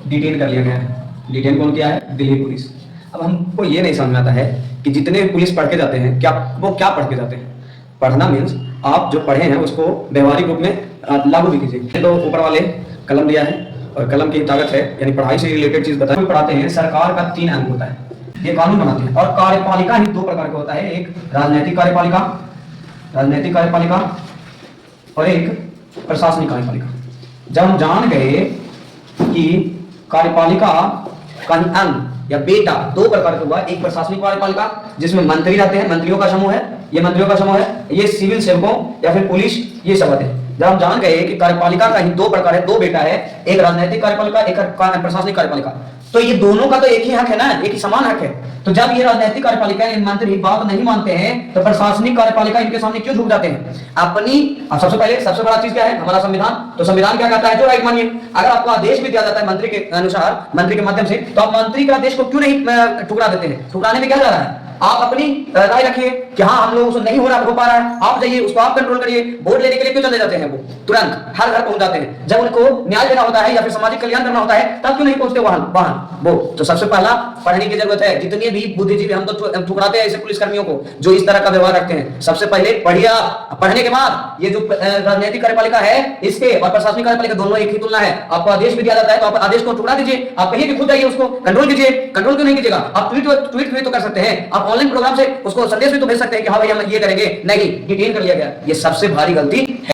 Detain कर लिया गया है। डिटेन कौन किया है? दिल्ली पुलिस। अब हमको ये नहीं समझ में आता है कि जितने पुलिस पढ़ के जाते हैं, क्या वो क्या पढ़ के जाते हैं? पढ़ना मीन्स आप जो पढ़े हैं उसको व्यवहारिक रूप में लागू भी कीजिए। तो ऊपर वाले कलम दिया है और कलम की ताकत है, यानी पढ़ाई से रिलेटेड चीज बताए पढ़ाते हैं। सरकार का 3 अंग होता है, ये कानून बनाते हैं। और कार्यपालिका ही 2 प्रकार का होता है, एक राजनीतिक कार्यपालिका और एक प्रशासनिक कार्यपालिका। जब हम जान गए कि कार्यपालिका का अंग या बेटा 2 प्रकार का हुआ, एक प्रशासनिक कार्यपालिका जिसमें मंत्री रहते हैं, मंत्रियों का समूह है, ये मंत्रियों का समूह है, ये सिविल सेवकों या फिर पुलिस, ये सब आते हैं। जब हम जान गए कि कार्यपालिका का ही 2 प्रकार है, 2 बेटा है, एक राजनीतिक कार्यपालिका, एक प्रशासनिक कार्यपालिका, तो ये दोनों का तो एक ही हक है ना, एक ही समान हक है। तो जब ये राजनीतिक कार्यपालिका मंत्री बात नहीं मानते हैं तो प्रशासनिक कार्यपालिका इनके सामने क्यों झुक जाते हैं? अपनी सबसे पहले सबसे बड़ा चीज क्या है? हमारा संविधान। तो संविधान क्या कहता है? जो राइट मानिए। अगर आपको आदेश भी दिया जाता है मंत्री के अनुसार, मंत्री के माध्यम से, तो आप मंत्री का आदेश को क्यों नहीं ठुकरा देते हैं? ठुकराने में क्या जा रहा है? आप अपनी राय रखिए कि हाँ हम लोगों से नहीं हो पा रहा है, आप जाइए उसको आप कंट्रोल करिए। वोट लेने के लिए क्यों चले जाते हैं? वो तुरंत हर घर पहुंच जाते हैं। जब उनको न्याय देना होता है या फिर सामाजिक कल्याण करना होता है तब क्यों नहीं पहुंचते वहां वो? तो सबसे पहला पढ़ने की जरूरत है। जितने भी बुद्धिजीवी, हम तो ठुकराते हैं ऐसे पुलिसकर्मियों को जो इस तरह का व्यवहार रखते हैं। सबसे पहले पढ़िए। पढ़ने के बाद ये जो राजनीतिक कार्यपालिका है इसके और प्रशासनिक कार्यपालिका दोनों एक ही तुलना है। आपको आदेश भी दिया जाता है तो आप आदेश को ठुकरा दीजिए। आप कहिए कि खुद जाइए उसको कंट्रोल कीजिए। कंट्रोल क्यों नहीं कीजिएगा? आप ट्वीट तो कर सकते हैं, आप ऑनलाइन प्रोग्राम से उसको संदेश भी तो भेज सकते हैं कि हाँ भाई हम ये करेंगे। नहीं, डिटेन कर लिया गया। ये सबसे भारी गलती है।